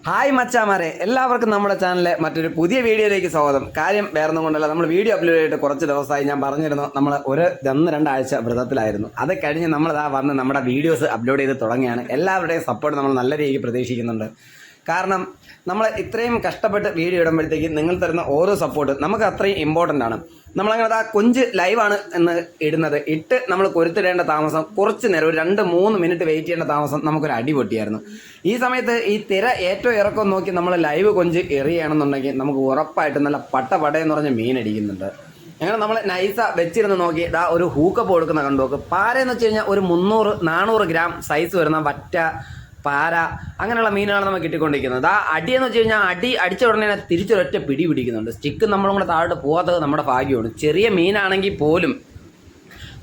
Hi മച്ചാമാരെ, എല്ലാവർക്കും നമ്മുടെ ചാനലിലെ മറ്റൊരു പുതിയ വീഡിയോയിലേക്ക് സ്വാഗതം. കാര്യം വേറൊന്നും കൊണ്ടല്ല, നമ്മൾ വീഡിയോ അപ്ലോഡ് ചെയ്തിട്ട് കുറച്ച് ദിവസമായി. ഞാൻ പറഞ്ഞിരുന്നു നമ്മൾ ഒരു 1-2 ആഴ്ച വ്രതത്തിലായിരുന്നു. അത് കഴിഞ്ഞ് നമ്മളിതാ വന്ന് നമ്മുടെ വീഡിയോസ് അപ്ലോഡ് ചെയ്ത് തുടങ്ങിയാണ്. എല്ലാവരുടെയും സപ്പോർട്ട് നമ്മൾ നല്ല രീതിയിൽ പ്രതീക്ഷിക്കുന്നുണ്ട്. കാരണം നമ്മൾ ഇത്രയും കഷ്ടപ്പെട്ട് വീഡിയോ ഇടുമ്പോഴത്തേക്ക് നിങ്ങൾ തരുന്ന ഓരോ സപ്പോർട്ടും നമുക്ക് അത്രയും ഇമ്പോർട്ടൻ്റ് ആണ്. നമ്മളങ്ങനെ കൊഞ്ച് ലൈവാണ് എന്ന് ഇടുന്നത് ഇട്ട് നമ്മൾ കൊരുത്തിടേണ്ട താമസം കുറച്ച് നേരം, ഒരു 2-3 മിനിറ്റ് വെയിറ്റ് ചെയ്യേണ്ട താമസം നമുക്കൊരു അടി പൊട്ടിയായിരുന്നു. ഈ സമയത്ത് ഈ തിര ഏറ്റവും ഇറക്കം നോക്കി നമ്മൾ ലൈവ് കൊഞ്ച് എറിയുകയാണെന്നുണ്ടെങ്കിൽ നമുക്ക് ഉറപ്പായിട്ടും നല്ല പടയെന്ന് പറഞ്ഞ മീൻ അടിക്കുന്നുണ്ട്. അങ്ങനെ നമ്മൾ നൈസ വെച്ചിരുന്ന് നോക്കി ഇതാ ഒരു ഹൂക്കപ്പ് കൊടുക്കുന്ന കണ്ടു നോക്ക്. പാരയെന്ന് വെച്ച് കഴിഞ്ഞാൽ ഒരു 300-400 ഗ്രാം സൈസ് വരുന്ന വറ്റ, പാര, അങ്ങനെയുള്ള മീനുകളാണ് നമുക്ക് കിട്ടിക്കൊണ്ടിരിക്കുന്നത്. ആ അടിയെന്ന് വെച്ച് കഴിഞ്ഞാൽ അടിച്ച ഉടനെ തിരിച്ചൊരൊറ്റ പിടിക്കുന്നുണ്ട്. സ്റ്റിക്ക് നമ്മളും കൂടെ താഴോട്ട് പോകാത്തത് നമ്മുടെ ഭാഗ്യമാണ്. ചെറിയ മീനാണെങ്കിൽ പോലും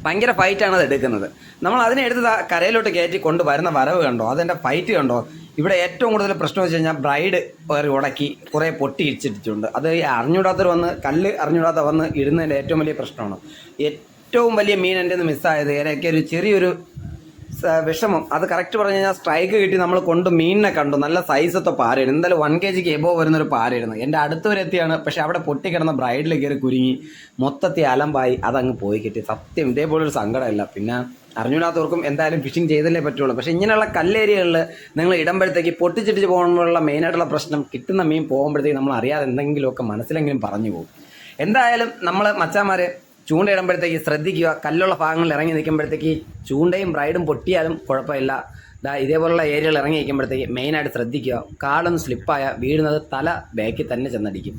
ഭയങ്കര ഫൈറ്റാണ് അത് എടുക്കുന്നത്. നമ്മൾ അതിനെ എടുത്ത് കരയിലോട്ട് കയറ്റി കൊണ്ട് വരുന്ന വരവ് കണ്ടോ, അതിൻ്റെ ഫൈറ്റ് കണ്ടോ. ഇവിടെ ഏറ്റവും കൂടുതൽ പ്രശ്നം വെച്ച് കഴിഞ്ഞാൽ ബ്രൈഡ് ഉടക്കി കുറേ പൊട്ടി ഇടിച്ചിട്ടുണ്ട്. അത് അറിഞ്ഞൂടാത്തവർ വന്ന് അറിഞ്ഞൂടാത്ത വന്ന് ഇടുന്നതിൻ്റെ ഏറ്റവും വലിയ പ്രശ്നമാണ്. ഏറ്റവും വലിയ മീൻ എൻ്റെ നിന്ന് മിസ്സായത് എനിക്ക് ഒരു ചെറിയൊരു വിഷമം. അത് കറക്റ്റ് പറഞ്ഞു കഴിഞ്ഞാൽ സ്ട്രൈക്ക് കിട്ടി നമ്മൾ കൊണ്ട് മീനിനെ കണ്ടു. നല്ല സൈസത്തെ പാരയാണ്, എന്തായാലും 1 kg എബോവ് വരുന്നൊരു പാരയായിരുന്നു. എൻ്റെ അടുത്ത് വരെ എത്തിയാണ്. പക്ഷെ അവിടെ പൊട്ടിക്കിടന്ന ബ്രൈഡിൽ കയറി കുരുങ്ങി മൊത്തത്തിൽ അലമ്പായി അതങ്ങ് പോയി കിട്ടി. സത്യം ഇതേപോലൊരു സങ്കടമില്ല. പിന്നെ അറിഞ്ഞൂടാത്തവർക്കും എന്തായാലും ഫിഷിങ് ചെയ്തല്ലേ പറ്റുള്ളൂ. പക്ഷേ ഇങ്ങനെയുള്ള കല്ലേരിയകളിൽ നിങ്ങൾ ഇടുമ്പോഴത്തേക്ക് പൊട്ടിച്ചിട്ട് പോകുമ്പോഴുള്ള മെയിനായിട്ടുള്ള പ്രശ്നം, കിട്ടുന്ന മീൻ പോകുമ്പോഴത്തേക്ക് നമ്മൾ അറിയാതെ എന്തെങ്കിലുമൊക്കെ മനസ്സിലെങ്കിലും പറഞ്ഞു പോകും. എന്തായാലും നമ്മൾ മച്ചാന്മാർ ചൂണ്ടയിടുമ്പോഴത്തേക്ക് ശ്രദ്ധിക്കുക. കല്ലുള്ള ഭാഗങ്ങളിൽ ഇറങ്ങി നിൽക്കുമ്പോഴത്തേക്ക് ചൂണ്ടയും ബ്രൈഡും പൊട്ടിയാലും കുഴപ്പമില്ല. ഇതേപോലുള്ള ഏരിയകൾ ഇറങ്ങി നിൽക്കുമ്പോഴത്തേക്ക് മെയിനായിട്ട് ശ്രദ്ധിക്കുക. കാലൊന്ന് സ്ലിപ്പായ വീഴുന്നത് തല ബാക്കിൽ തന്നെ ചെന്നടിക്കും.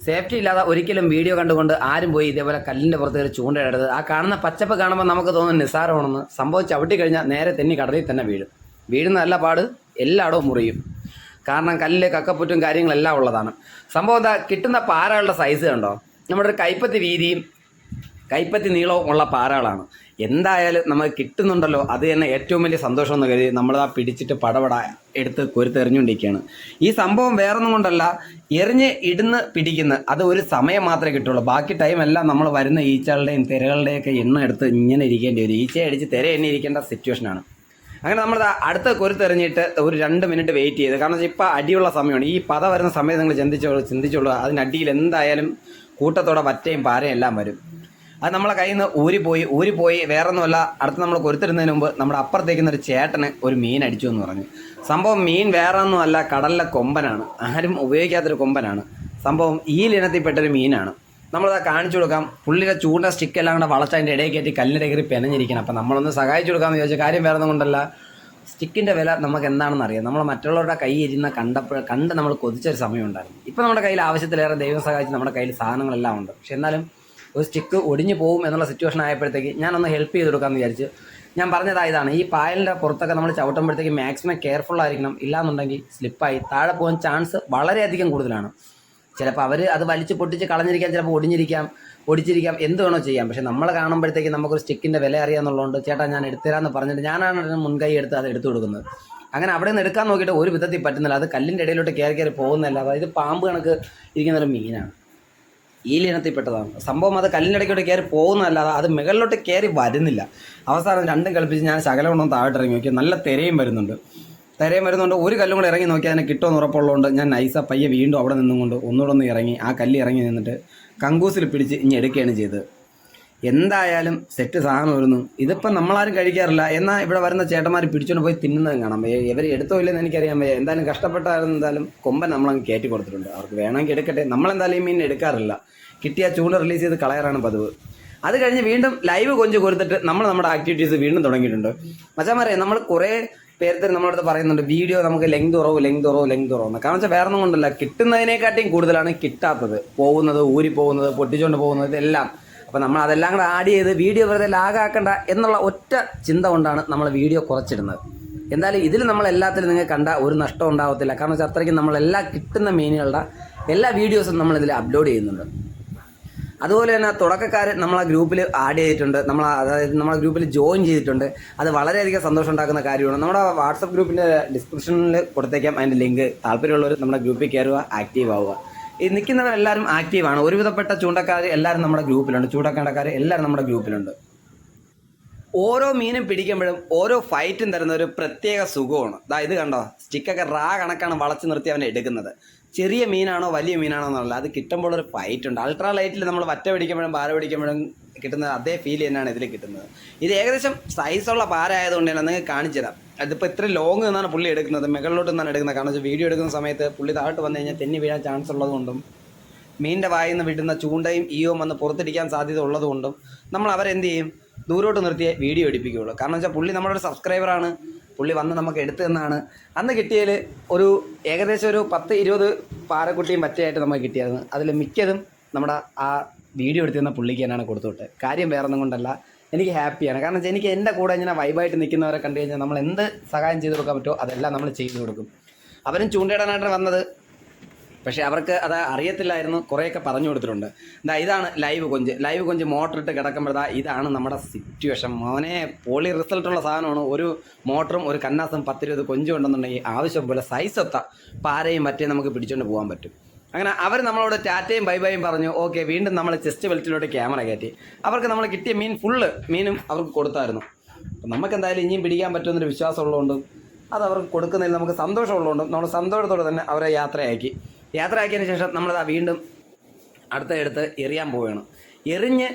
സേഫ്റ്റി ഇല്ലാതെ ഒരിക്കലും വീഡിയോ കണ്ടുകൊണ്ട് ആരും പോയി ഇതേപോലെ കല്ലിൻ്റെ പുറത്ത് കയറി ചൂണ്ടയിടരുത്. ആ കാണുന്ന പച്ചപ്പ് കാണുമ്പോൾ നമുക്ക് തോന്നുന്നു നിസ്സാരമാണെന്ന്. സംഭവം ചവിട്ടി കഴിഞ്ഞാൽ നേരെ തെന്നി കടലിൽ തന്നെ വീഴുന്ന നല്ല പാട് എല്ലായിടവും മുറിയും. കാരണം കല്ല്, കക്കപ്പുറ്റും കാര്യങ്ങളെല്ലാം ഉള്ളതാണ്. സംഭവം കിട്ടുന്ന പാറകളുടെ സൈസ് കണ്ടോ. നമ്മുടെ ഒരു കൈപ്പത്തി വീതിയും കൈപ്പത്തി നീളവും ഉള്ള പാറകളാണ്. എന്തായാലും നമുക്ക് കിട്ടുന്നുണ്ടല്ലോ, അത് തന്നെ ഏറ്റവും വലിയ സന്തോഷം എന്ന് കരുതി നമ്മളതാ പിടിച്ചിട്ട് പടപട എടുത്ത് കൊരുത്തെറിഞ്ഞുകൊണ്ടിരിക്കുകയാണ്. ഈ സംഭവം വേറൊന്നും കൊണ്ടല്ല, എറിഞ്ഞ് ഇടുന്ന് പിടിക്കുന്ന അത് ഒരു സമയം മാത്രമേ കിട്ടുള്ളൂ. ബാക്കി ടൈമെല്ലാം നമ്മൾ വരുന്ന ഈച്ചകളുടെയും തിരകളുടെയൊക്കെ എണ്ണ എടുത്ത് ഇങ്ങനെ ഇരിക്കേണ്ടി വരും. ഈച്ചയെ അടിച്ച് തിര എണ്ണി ഇരിക്കേണ്ട സിറ്റുവേഷനാണ്. അങ്ങനെ നമ്മൾ അടുത്ത കൊരുത്തെറിഞ്ഞിട്ട് ഒരു 2 മിനിറ്റ് വെയിറ്റ് ചെയ്ത്, കാരണം ഇപ്പം അടിയുള്ള സമയമാണ്. ഈ പത വരുന്ന സമയത്ത് നിങ്ങൾ ചിന്തിച്ചോളൂ അതിനടിയിൽ എന്തായാലും കൂട്ടത്തോടെ വറ്റയും പാരയും എല്ലാം വരും. അത് നമ്മളെ കയ്യിൽ നിന്ന് ഊരിപ്പോയി വേറൊന്നുമല്ല. അടുത്ത് നമ്മൾ കൊരുത്തിരുന്നതിന് മുമ്പ് നമ്മുടെ അപ്പുറത്തേക്കുന്ന ഒരു ചേട്ടന് ഒരു മീൻ അടിച്ചു എന്ന് പറഞ്ഞു. സംഭവം മീൻ വേറൊന്നുമല്ല, കടലിലെ കൊമ്പനാണ്. ആരും ഉപയോഗിക്കാത്തൊരു കൊമ്പനാണ്. സംഭവം ഈ ഇനത്തിൽപ്പെട്ടൊരു മീനാണ്. നമ്മളത് കാണിച്ചു കൊടുക്കാം. പുള്ളിയുടെ ചൂണ്ട സ്റ്റിക്കെല്ലാം കൂടെ വളച്ച് അതിൻ്റെ ഇടയിൽ കയറ്റി കല്ലിൻ്റെ കയറി പെനഞ്ഞിരിക്കണം. അപ്പം നമ്മളൊന്ന് സഹായിച്ചു കൊടുക്കാമെന്ന് ചോദിച്ചാൽ കാര്യം വേറൊന്നും കൊണ്ടല്ല, സ്റ്റിക്കിൻ്റെ വില നമുക്ക് എന്താണെന്ന് അറിയാം. നമ്മൾ മറ്റുള്ളവരുടെ കൈ ഇരുന്ന കണ്ട് നമ്മൾ കൊതിച്ചൊരു സമയം ഉണ്ടായിരുന്നു. ഇപ്പം നമ്മുടെ കയ്യിൽ ആവശ്യത്തിലേറെ ദൈവം സഹായിച്ച് നമ്മുടെ കയ്യിൽ സാധനങ്ങളെല്ലാം ഉണ്ട്. പക്ഷെ എന്നാലും ഒരു സ്റ്റിക്ക് ഒടിഞ്ഞു പോകും എന്നുള്ള സിറ്റുവേഷൻ ആയപ്പോഴത്തേക്ക് ഞാനൊന്ന് ഹെൽപ്പ് ചെയ്ത് കൊടുക്കാമെന്ന് വിചാരിച്ച് ഞാൻ പറഞ്ഞതായതാണ്. ഈ പായലിൻ്റെ പുറത്തൊക്കെ നമ്മൾ ചവിട്ടുമ്പോഴത്തേക്ക് മാക്സിമം കെയർഫുൾ ആയിരിക്കണം. ഇല്ലാന്നുണ്ടെങ്കിൽ സ്ലിപ്പായി താഴെ പോകാൻ ചാൻസ് വളരെയധികം കൂടുതലാണ്. ചിലപ്പോൾ അവർ അത് വലിച്ച് പൊട്ടിച്ച് കളഞ്ഞിരിക്കാം, ചിലപ്പോൾ ഒടിച്ചിരിക്കാം, എന്ത് വേണോ ചെയ്യാം. പക്ഷെ നമ്മൾ കാണുമ്പോഴത്തേക്ക് നമുക്കൊരു സ്റ്റിക്കിൻ്റെ വില അറിയാമെന്നുള്ളതുകൊണ്ട് ചേട്ടാ ഞാൻ എടുത്തുതരാമെന്ന് പറഞ്ഞിട്ട് ഞാനാണ് മുൻകൈ എടുത്ത് അത് എടുത്തു കൊടുക്കുന്നത്. അങ്ങനെ അവിടെ നിന്ന് എടുക്കാൻ നോക്കിയിട്ട് ഒരു വിധത്തിൽ പറ്റുന്നില്ല. അത് കല്ലിൻ്റെ ഇടയിലോട്ട് കയറി പോകുന്നില്ല. അതായത് പാമ്പ് കണക്ക് ഇരിക്കുന്നൊരു മീനാണ്. ഈ ഇനത്തിൽപ്പെട്ടതാണ് സംഭവം. അത് കല്ലിനിടയ്ക്കോട്ട് കയറി പോകുന്നതല്ലാതെ അത് മുകളിലോട്ട് കയറി വരുന്നില്ല. അവസാനം രണ്ടും കളിപ്പിച്ച് ഞാൻ ശകലം കൊണ്ടൊന്ന് താഴോട്ട് ഇറങ്ങി നോക്കി. നല്ല തിരയും വരുന്നുണ്ട്. ഒരു കല്ലും കൂടെ ഇറങ്ങി നോക്കി അതിനെ കിട്ടുമെന്ന് ഉറപ്പുള്ളതുകൊണ്ട് ഞാൻ നൈസ പയ്യെ വീണ്ടും അവിടെ നിന്നുകൊണ്ട് ഒന്നുകൂടെ ഒന്ന് ഇറങ്ങി ആ കല്ല് ഇറങ്ങി നിന്നിട്ട് കങ്കൂസിൽ പിടിച്ച് ഇനി എടുക്കുകയാണ് ചെയ്തത്. എന്തായാലും സെറ്റ് സാധനം വരുന്നു. ഇതിപ്പം നമ്മളാരും കഴിക്കാറില്ല. എന്നാൽ ഇവിടെ വരുന്ന ചേട്ടന്മാർ പിടിച്ചുകൊണ്ട് പോയി തിന്നുന്നതും കാണാം. ഇവർ എടുത്തോ ഇല്ലെന്ന് എനിക്കറിയാൻ വയ്യ. എന്തായാലും കഷ്ടപ്പെട്ടായിരുന്നു. എന്തായാലും കൊമ്പൻ നമ്മളങ്ങ് കയറ്റി കൊടുത്തിട്ടുണ്ട്. അവർക്ക് വേണമെങ്കിൽ എടുക്കട്ടെ. നമ്മളെന്തായാലും ഈ മീൻ എടുക്കാറില്ല. കിട്ടിയ ചൂണ്ട റിലീസ് ചെയ്ത് കളയാറാണ് പതിവ്. അത് കഴിഞ്ഞ് വീണ്ടും ലൈവ് കൊഞ്ച് കൊടുത്തിട്ട് നമ്മൾ നമ്മുടെ ആക്ടിവിറ്റീസ് വീണ്ടും തുടങ്ങിയിട്ടുണ്ട്. മച്ചാന്മാരെ, നമ്മൾ കുറേ പേര് നമ്മളടുത്ത് പറയുന്നുണ്ട് വീഡിയോ നമുക്ക് ലെങ്ത് കുറവ്. കാരണം വെച്ചാൽ വേറെ ഒന്നും കൊണ്ടല്ല, കിട്ടുന്നതിനെക്കാട്ടിയും കൂടുതലാണ് കിട്ടാത്തത്. ഊരിപ്പോകുന്നത്, പൊട്ടിച്ചുകൊണ്ട് പോകുന്നത്, ഇതെല്ലാം. അപ്പോൾ നമ്മൾ അതെല്ലാം കൂടെ ആഡ് ചെയ്ത് വീഡിയോ വെറുതെ ലാഗാക്കണ്ട എന്നുള്ള ഒറ്റ ചിന്ത കൊണ്ടാണ് നമ്മൾ വീഡിയോ കുറച്ചിടുന്നത്. എന്തായാലും ഇതിൽ നമ്മളെല്ലാത്തിലും നിങ്ങൾ കണ്ട ഒരു നഷ്ടം ഉണ്ടാകത്തില്ല. കാരണം വെച്ചാൽ അത്രയ്ക്കും നമ്മളെല്ലാ കിട്ടുന്ന മീനുകളുടെ എല്ലാ വീഡിയോസും നമ്മളിതിൽ അപ്ലോഡ് ചെയ്യുന്നുണ്ട്. അതുപോലെ തന്നെ തുടക്കക്കാർ നമ്മളെ ഗ്രൂപ്പിൽ ആഡ് ചെയ്തിട്ടുണ്ട്. അതായത് നമ്മളെ ഗ്രൂപ്പിൽ ജോയിൻ ചെയ്തിട്ടുണ്ട്. അത് വളരെയധികം സന്തോഷം ഉണ്ടാക്കുന്ന കാര്യമാണ്. നമ്മുടെ വാട്സപ്പ് ഗ്രൂപ്പിൻ്റെ ഡിസ്ക്രിപ്ഷനിൽ കൊടുത്തേക്കാം അതിൻ്റെ ലിങ്ക്. താല്പര്യമുള്ളവർ നമ്മുടെ ഗ്രൂപ്പിൽ കയറുക, ആക്റ്റീവ് ആവുക. ഈ നിൽക്കുന്നവരെല്ലാവരും ആക്റ്റീവാണ്. ഒരുവിധപ്പെട്ട ചൂണ്ടക്കാർ എല്ലാവരും നമ്മുടെ ഗ്രൂപ്പിലുണ്ട്. ചൂണ്ടക്കണ്ടക്കാർ എല്ലാവരും നമ്മുടെ ഗ്രൂപ്പിലുണ്ട്. ഓരോ മീനും പിടിക്കുമ്പോഴും ഓരോ ഫൈറ്റും തരുന്ന ഒരു പ്രത്യേക സുഖമാണ്. ഇത് കണ്ടോ, സ്റ്റിക്കൊക്കെ കണക്കാണ് വളച്ച് നിർത്തി അവനെ എടുക്കുന്നത്. ചെറിയ മീനാണോ വലിയ മീനാണോ എന്നല്ല, അത് കിട്ടുമ്പോൾ ഒരു ഫൈറ്റ് ഉണ്ട്. അൾട്രാ ലൈറ്റിൽ നമ്മൾ വറ്റ പിടിക്കുമ്പോഴും പാര പിടിക്കുമ്പോഴും കിട്ടുന്നത് അതേ ഫീൽ തന്നെയാണ് ഇതിൽ കിട്ടുന്നത്. ഇത് ഏകദേശം സൈസുള്ള പാര ആയതുകൊണ്ട് തന്നെ നിങ്ങൾക്ക് കാണിച്ചു തരാം. അതിപ്പോൾ ഇത്ര ലോങ് നിന്നാണ് പുള്ളി എടുക്കുന്നത്, മുകളിലോട്ട് നിന്നാണ് എടുക്കുന്നത്. കാരണം വെച്ചാൽ വീഡിയോ എടുക്കുന്ന സമയത്ത് പുള്ളി താഴോട്ട് വന്നു കഴിഞ്ഞാൽ തെന്നി വീഴാൻ ചാൻസ് ഉള്ളതുകൊണ്ടും മീനിൻ്റെ വായിൽ നിന്ന് വിടുന്ന ചൂണ്ടയും ഈയും വന്ന് പുറത്തിരിക്കാൻ സാധ്യത ഉള്ളതുകൊണ്ടും നമ്മൾ അവരെന്ത് ചെയ്യും, ദൂരോട്ട് നിർത്തിയേ വീഡിയോ എടുപ്പിക്കുകയുള്ളൂ. കാരണം വെച്ചാൽ പുള്ളി നമ്മുടെ ഒരു സബ്സ്ക്രൈബറാണ്, പുള്ളി വന്ന് നമുക്ക് എടുത്തു തന്നാണ്. അന്ന് കിട്ടിയതിൽ ഒരു ഏകദേശം ഒരു 10-20 പാരക്കുട്ടിയും പറ്റയായിട്ട് നമുക്ക് കിട്ടിയായിരുന്നു. അതിൽ മിക്കതും നമ്മുടെ ആ വീഡിയോ എടുത്തു തന്ന പുള്ളിക്ക് തന്നെയാണ് കൊടുത്തുവിട്ട്. കാര്യം വേറൊന്നും കൊണ്ടല്ല, എനിക്ക് ഹാപ്പിയാണ്. കാരണം വെച്ചാൽ എനിക്ക് എൻ്റെ കൂടെ ഇങ്ങനെ വൈബായിട്ട് നിൽക്കുന്നവരെ കണ്ടു കഴിഞ്ഞാൽ നമ്മൾ എന്ത് സഹായം ചെയ്ത് കൊടുക്കാൻ പറ്റുമോ അതെല്ലാം നമ്മൾ ചെയ്തു കൊടുക്കും. അവരും ചൂണ്ടയിടാനായിട്ടാണ് വന്നത്, പക്ഷേ അവർക്ക് അത് അറിയത്തില്ലായിരുന്നു. കുറേയൊക്കെ പറഞ്ഞു കൊടുത്തിട്ടുണ്ട്. ഇതാണ് ലൈവ് കൊഞ്ച് മോട്ടറിട്ട് കിടക്കുമ്പോഴാ ഇതാണ് നമ്മുടെ സിറ്റുവേഷൻ. മോനെ പോളി റിസൾട്ടുള്ള സാധനമാണ്. ഒരു മോട്ടറും ഒരു കന്നാസും 10-20 കൊഞ്ചും ഉണ്ടെന്നുണ്ടെങ്കിൽ ആവശ്യം പോലെ സൈസൊത്ത പാരയും മറ്റേ നമുക്ക് പിടിച്ചുകൊണ്ട് പോകാൻ പറ്റും. അങ്ങനെ അവർ നമ്മളോട് ടാറ്റയും ബൈ ബൈയും പറഞ്ഞു. ഓക്കെ, വീണ്ടും നമ്മൾ ചെസ്റ്റ് ബെൽറ്റിലോട്ട് ക്യാമറ കയറ്റി. അവർക്ക് നമ്മൾ കിട്ടിയ മീനും അവർക്ക് കൊടുത്തായിരുന്നു. അപ്പം നമുക്ക് എന്തായാലും ഇനിയും പിടിക്കാൻ പറ്റുമെന്നൊരു വിശ്വാസമുള്ളതുകൊണ്ടും അത് അവർക്ക് കൊടുക്കുന്നതിൽ നമുക്ക് സന്തോഷമുള്ളതുകൊണ്ടും നമ്മൾ സന്തോഷത്തോടെ തന്നെ അവരെ യാത്രയാക്കിയതിന് ശേഷം നമ്മളത് വീണ്ടും എടുത്ത് എറിയാൻ പോവുകയാണ്. എറിഞ്ഞ്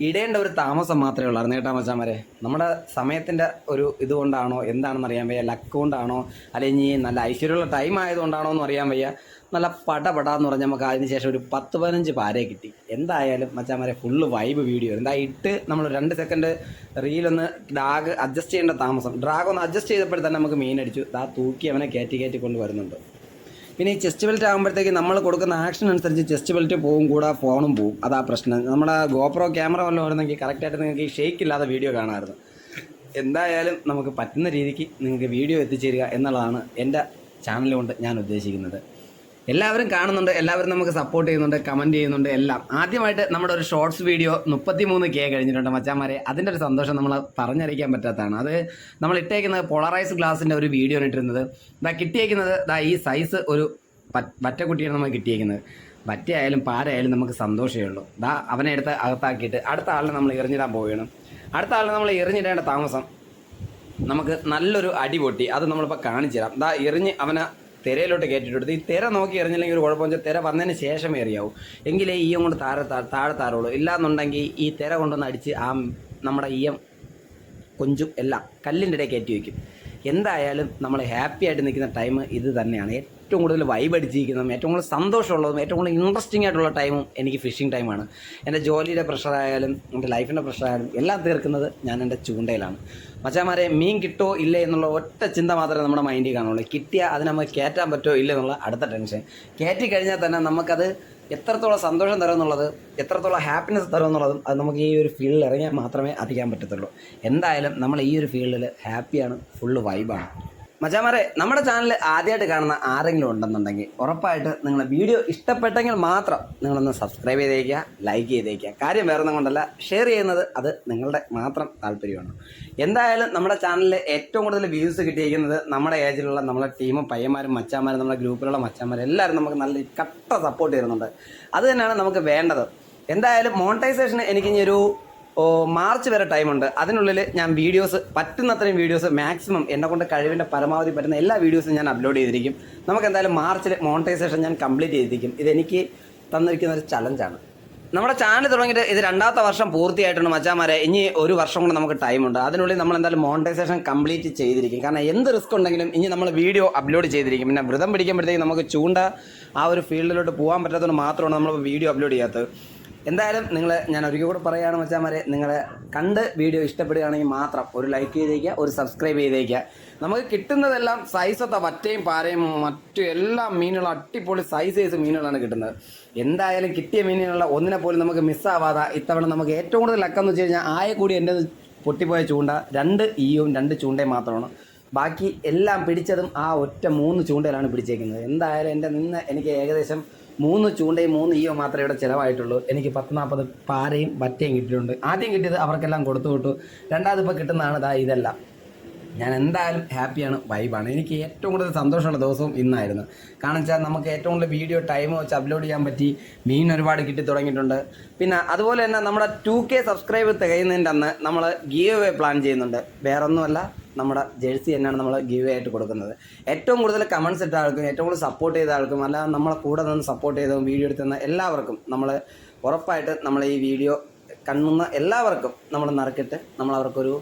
ഇടേണ്ട ഒരു താമസം മാത്രമേ ഉള്ളായിരുന്നു കേട്ടോ മച്ചാന്മാരെ. നമ്മുടെ സമയത്തിൻ്റെ ഒരു ഇതുകൊണ്ടാണോ എന്താണെന്ന് അറിയാൻ വയ്യ, ലക്ക് കൊണ്ടാണോ അല്ലെങ്കിൽ നല്ല ഐശ്വര്യമുള്ള ടൈം ആയതുകൊണ്ടാണോ എന്ന് അറിയാൻ വയ്യ. നല്ല പടപടാന്ന് പറഞ്ഞാൽ നമുക്ക് അതിന് ശേഷം ഒരു 10-15 പാരയെ കിട്ടി. എന്തായാലും മച്ചാന്മാരെ ഫുള്ള് വൈബ് വീഡിയോ. ഇട്ട് നമ്മൾ 2 സെക്കൻഡ് റീലൊന്ന് ഡ്രാഗ് അഡ്ജസ്റ്റ് ചെയ്യേണ്ട താമസം. ഡ്രാഗ് ഒന്ന് അഡ്ജസ്റ്റ് ചെയ്തപ്പോഴേ തന്നെ നമുക്ക് മീനടിച്ചു. തൂക്കി അവനെ കയറ്റി കൊണ്ട് വരുന്നുണ്ട്. പിന്നെ ഈ ചെസ്റ്റ് ബെൽറ്റ് ആകുമ്പോഴത്തേക്ക് നമ്മൾ കൊടുക്കുന്ന ആക്ഷൻ അനുസരിച്ച് ചെസ്റ്റ് ബെൽറ്റ് പോകും, കൂടെ ഫോണും പോകും. അതാ പ്രശ്നം. നമ്മുടെ ഗോപ്രോ ക്യാമറ വല്ലതും വരുന്നെങ്കിൽ കറക്റ്റായിട്ട് നിങ്ങൾക്ക് ഈ ഷേക്ക് ഇല്ലാതെ വീഡിയോ കാണാമായിരുന്നു. എന്തായാലും നമുക്ക് പറ്റുന്ന രീതിക്ക് നിങ്ങൾക്ക് വീഡിയോ എത്തിച്ചേരുക എന്നുള്ളതാണ് എൻ്റെ ചാനൽ കൊണ്ട് ഞാൻ ഉദ്ദേശിക്കുന്നത്. എല്ലാവരും കാണുന്നുണ്ട്, എല്ലാവരും നമുക്ക് സപ്പോർട്ട് ചെയ്യുന്നുണ്ട്, കമൻറ്റ് ചെയ്യുന്നുണ്ട് എല്ലാം. ആദ്യമായിട്ട് നമ്മുടെ ഒരു ഷോർട്സ് വീഡിയോ 33K കഴിഞ്ഞിട്ടുണ്ട് മച്ചാന്മാരെ. അതിൻ്റെ ഒരു സന്തോഷം നമ്മൾ പറഞ്ഞറിയിക്കാൻ പറ്റാത്തതാണ്. അത് നമ്മൾ ഇട്ടേക്കുന്നത് പോളറൈസ് ഗ്ലാസിൻ്റെ ഒരു വീഡിയോ ആണ് ഇട്ടിരുന്നത്. കിട്ടിയേക്കുന്നത് ഈ സൈസ് ഒരു വറ്റക്കുട്ടിയാണ് നമുക്ക് കിട്ടിയേക്കുന്നത്. വറ്റയായാലും പാരയായാലും നമുക്ക് സന്തോഷമേ ഉള്ളൂ. അവനെ എടുത്ത് അകത്താക്കിയിട്ട് അടുത്ത ആളിനെ നമ്മൾ എറിഞ്ഞിടാൻ പോവുകയാണ്. അടുത്ത ആളിനെ നമ്മൾ എറിഞ്ഞിടേണ്ട താമസം നമുക്ക് നല്ലൊരു അടി പൊട്ടി. അത് നമ്മളിപ്പോൾ കാണിച്ചു തരാം. എറിഞ്ഞ് അവനെ തിരയിലോട്ട് കയറ്റിട്ടെടുത്ത്. ഈ തിര നോക്കി എറിഞ്ഞില്ലെങ്കിൽ ഒരു കുഴപ്പമെന്ന് വെച്ചാൽ തിര വന്നതിന് ശേഷമേ എറിയാവൂ, എങ്കിലേ ഈയം കൊണ്ട് താഴെ താറുള്ളൂ. ഇല്ലാന്നുണ്ടെങ്കിൽ ഈ തിര കൊണ്ടൊന്ന് അടിച്ച് നമ്മുടെ ഈയം കൊഞ്ചും എല്ലാം കല്ലിൻ്റെ ഇടയിൽ കയറ്റി വയ്ക്കും. എന്തായാലും നമ്മൾ ഹാപ്പി ആയിട്ട് നിൽക്കുന്ന ടൈം ഇത് തന്നെയാണ്. ഏറ്റവും കൂടുതൽ വൈബ് അടിച്ചിരിക്കുന്നതും ഏറ്റവും കൂടുതൽ സന്തോഷമുള്ളതും ഏറ്റവും കൂടുതൽ ഇൻട്രസ്റ്റിംഗ് ആയിട്ടുള്ള ടൈമും എനിക്ക് ഫിഷിംഗ് ടൈമാണ്. എൻ്റെ ജോലിയുടെ പ്രഷറായാലും എൻ്റെ ലൈഫിൻ്റെ പ്രഷറായാലും എല്ലാം തീർക്കുന്നത് ഞാൻ എൻ്റെ ചൂണ്ടയിലാണ്. മച്ചാന്മാരെ, മീൻ കിട്ടുമോ ഇല്ലേ എന്നുള്ള ഒറ്റ ചിന്ത മാത്രമേ നമ്മുടെ മൈൻഡിൽ കാണുള്ളൂ. കിട്ടിയാൽ അതിന് നമുക്ക് കയറ്റാൻ പറ്റുമോ ഇല്ല എന്നുള്ള അടുത്ത ടെൻഷൻ. കയറ്റി കഴിഞ്ഞാൽ തന്നെ നമുക്കത് എത്രത്തോളം സന്തോഷം തരുമെന്നുള്ളത്, എത്രത്തോളം ഹാപ്പിനെസ് തരുമെന്നുള്ളതും അത് നമുക്ക് ഈ ഒരു ഫീൽഡിൽ ഇറങ്ങിയാൽ മാത്രമേ അറിയാൻ പറ്റത്തുള്ളൂ. എന്തായാലും നമ്മൾ ഈ ഒരു ഫീൽഡിൽ ഹാപ്പിയാണ്, ഫുള്ള് വൈബാണ്. മച്ചാന്മാരെ, നമ്മുടെ ചാനൽ ആദ്യമായിട്ട് കാണുന്ന ആരെങ്കിലും ഉണ്ടെന്നുണ്ടെങ്കിൽ ഉറപ്പായിട്ട് നിങ്ങൾ വീഡിയോ ഇഷ്ടപ്പെട്ടെങ്കിൽ മാത്രം നിങ്ങളൊന്ന് സബ്സ്ക്രൈബ് ചെയ്തേക്കുക, ലൈക്ക് ചെയ്തേക്കുക. കാര്യം വേറൊന്നും കൊണ്ടല്ല, ഷെയർ ചെയ്യുന്നത് അത് നിങ്ങളുടെ മാത്രം താല്പര്യമാണ്. എന്തായാലും നമ്മുടെ ചാനലിൽ ഏറ്റവും കൂടുതൽ വ്യൂസ് കിട്ടിയിരിക്കുന്നത് നമ്മുടെ ഏജിലുള്ള നമ്മളെ ടീമും പയ്യന്മാരും മച്ചാന്മാരും നമ്മുടെ ഗ്രൂപ്പിലുള്ള മച്ചാന്മാരും എല്ലാവരും നമുക്ക് നല്ല കട്ട സപ്പോർട്ട് ചെയ്യുന്നുണ്ട്. അത് തന്നെയാണ് നമുക്ക് വേണ്ടത്. എന്തായാലും മോണിറ്റൈസേഷന് എനിക്കിനി ഒരു മാർച്ച് വരെ ടൈമുണ്ട്. അതിനുള്ളിൽ ഞാൻ പറ്റുന്നത്രയും വീഡിയോസ് മാക്സിമം എന്നെക്കൊണ്ട് കഴിവിൻ്റെ പരമാവധി പറ്റുന്ന എല്ലാ വീഡിയോസും ഞാൻ അപ്ലോഡ് ചെയ്തിരിക്കും. നമുക്ക് എന്തായാലും മാർച്ചിൽ മോണിറ്റൈസേഷൻ ഞാൻ കംപ്ലീറ്റ് ചെയ്തിരിക്കും. ഇതെനിക്ക് തന്നിരിക്കുന്ന ഒരു ചലഞ്ചാണ്. നമ്മുടെ ചാനൽ തുടങ്ങിയിട്ട് ഇത് 2ാമത്തെ വർഷം പൂർത്തിയായിട്ടുണ്ട് മച്ചാന്മാരെ. ഇനി ഒരു വർഷം കൊണ്ട് നമുക്ക് ടൈമുണ്ട്. അതിനുള്ളിൽ നമ്മൾ എന്തായാലും മോണിറ്റൈസേഷൻ കംപ്ലീറ്റ് ചെയ്തിരിക്കും. കാരണം എന്ത് റിസ്ക് ഉണ്ടെങ്കിലും ഇനി നമ്മൾ വീഡിയോ അപ്ലോഡ് ചെയ്തിരിക്കും. പിന്നെ വ്രതം പിടിക്കുമ്പോഴത്തേക്കും നമുക്ക് ചൂണ്ട ആ ഒരു ഫീൽഡിലോട്ട് പോകാൻ പറ്റാത്തതുകൊണ്ട് മാത്രമാണ് നമ്മൾ വീഡിയോ അപ്ലോഡ് ചെയ്യാത്തത്. എന്തായാലും ഞാൻ ഒരിക്കൽ കൂടെ പറയുകയാണ് മച്ചാന്മാരെ, നിങ്ങളെ കണ്ട് വീഡിയോ ഇഷ്ടപ്പെടുകയാണെങ്കിൽ മാത്രം ഒരു ലൈക്ക് ചെയ്തേക്കുക, ഒരു സബ്സ്ക്രൈബ് ചെയ്തേക്കുക. നമുക്ക് കിട്ടുന്നതെല്ലാം സൈസൊത്ത വറ്റയും പാരയും മറ്റു എല്ലാ മീനുകളും അടിപൊളി സൈസ് മീനുകളാണ് കിട്ടുന്നത്. എന്തായാലും കിട്ടിയ മീനുകളുടെ ഒന്നിനെ പോലും നമുക്ക് മിസ്സാവാതെ ഇത്തവണ നമുക്ക് ഏറ്റവും കൂടുതൽ ലക്കെന്ന് വെച്ച് കഴിഞ്ഞാൽ ആയക്കൂടി എൻ്റെ പൊട്ടിപ്പോയ ചൂണ്ട 2 ഈയും 2 ചൂണ്ടയും മാത്രമാണ്. ബാക്കി എല്ലാം പിടിച്ചതും ആ ഒറ്റ 3 ചൂണ്ടയിലാണ് പിടിച്ചേക്കുന്നത്. എന്തായാലും എനിക്ക് ഏകദേശം 3 ചൂണ്ടയും 3 ഈയോ മാത്രമേ ഇവിടെ ചിലവായിട്ടുള്ളൂ. എനിക്ക് 10-40 പാരയും വറ്റയും കിട്ടിയിട്ടുണ്ട്. ആദ്യം കിട്ടിയത് അവർക്കെല്ലാം കൊടുത്തു വിട്ടു. രണ്ടാമത് ഇപ്പോൾ കിട്ടുന്നതാണ് ഇതെല്ലാം. ഞാൻ എന്തായാലും ഹാപ്പിയാണ്, വൈബാണ്. എനിക്ക് ഏറ്റവും കൂടുതൽ സന്തോഷമുള്ള ദിവസവും ഇന്നായിരുന്നു. കാരണം വെച്ചാൽ നമുക്ക് ഏറ്റവും കൂടുതൽ വീഡിയോ ടൈം വെച്ച് അപ്ലോഡ് ചെയ്യാൻ പറ്റി, മീൻ ഒരുപാട് കിട്ടി തുടങ്ങിയിട്ടുണ്ട്. പിന്നെ അതുപോലെ തന്നെ നമ്മുടെ 2K സബ്സ്ക്രൈബ് തികയുന്നതിൻ്റെ അന്ന് നമ്മൾ ഗീവ് അവേ പ്ലാൻ ചെയ്യുന്നുണ്ട്. വേറൊന്നുമല്ല, നമ്മുടെ ജേഴ്സി തന്നെയാണ് നമ്മൾ ഗീവ് ആയിട്ട് കൊടുക്കുന്നത്. ഏറ്റവും കൂടുതൽ കമൻസ് ഇട്ട ആൾക്കും, ഏറ്റവും കൂടുതൽ സപ്പോർട്ട് ചെയ്ത ആൾക്കും, അല്ല നമ്മളെ കൂടെ നിന്ന് സപ്പോർട്ട് ചെയ്തതും വീഡിയോ എടുത്തുന്ന എല്ലാവർക്കും നമ്മൾ ഉറപ്പായിട്ട് നമ്മൾ ഈ വീഡിയോ കാണുന്ന എല്ലാവർക്കും നമ്മൾ നറുക്കിട്ട് നമ്മൾ അവർക്കൊരു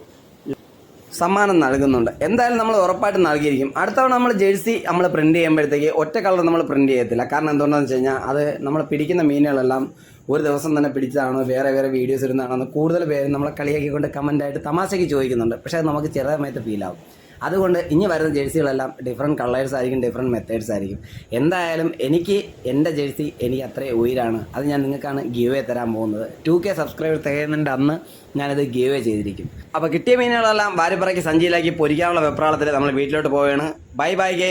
സമ്മാനം നൽകുന്നുണ്ട്. എന്തായാലും നമ്മൾ ഉറപ്പായിട്ട് നൽകിയിരിക്കും. അടുത്ത തവണ നമ്മൾ ജേഴ്സി നമ്മൾ പ്രിൻറ്റ് ചെയ്യുമ്പോഴത്തേക്ക് ഒറ്റ കളർ നമ്മൾ പ്രിൻറ്റ് ചെയ്യത്തില്ല. കാരണം എന്തുകൊണ്ടാണെന്ന് വെച്ച് കഴിഞ്ഞാൽ അത് നമ്മൾ പിടിക്കുന്ന മീനുകളെല്ലാം ഒരു ദിവസം തന്നെ പിടിച്ചതാണോ വേറെ വീഡിയോസ് ഇടുന്നതാണോ എന്ന് കൂടുതൽ പേര് നമ്മളെ കളിയാക്കിക്കൊണ്ട് കമൻറ്റായിട്ട് തമാശയ്ക്ക് ചോദിക്കുന്നുണ്ട്. പക്ഷേ അത് നമുക്ക് ചെറുതായിട്ട് ഫീലാവും. അതുകൊണ്ട് ഇനി വരുന്ന ജേഴ്സികളെല്ലാം ഡിഫറെൻറ്റ് കളേഴ്സ് ആയിരിക്കും, ഡിഫറെൻറ്റ് മെത്തേഡ്സ് ആയിരിക്കും. എന്തായാലും എൻ്റെ ജേഴ്സി എനിക്ക് അത്രയും ഉയരാണ്. അത് ഞാൻ നിങ്ങൾക്കാണ് ഗീവ് അവേ തരാൻ പോകുന്നത്. 2K സബ്സ്ക്രൈബർ തികയുന്നതിൻ്റെ അന്ന് ഞാനത് ഗീവ് അവേ ചെയ്തിരിക്കും. അപ്പോൾ കിട്ടിയ മീനുകളെല്ലാം വാരിപ്പറക്കി സഞ്ചിയിലാക്കി പൊരിക്കാനുള്ള വെപ്രാളത്തിൽ നമ്മൾ വീട്ടിലോട്ട് പോവുകയാണ്. Bye bye.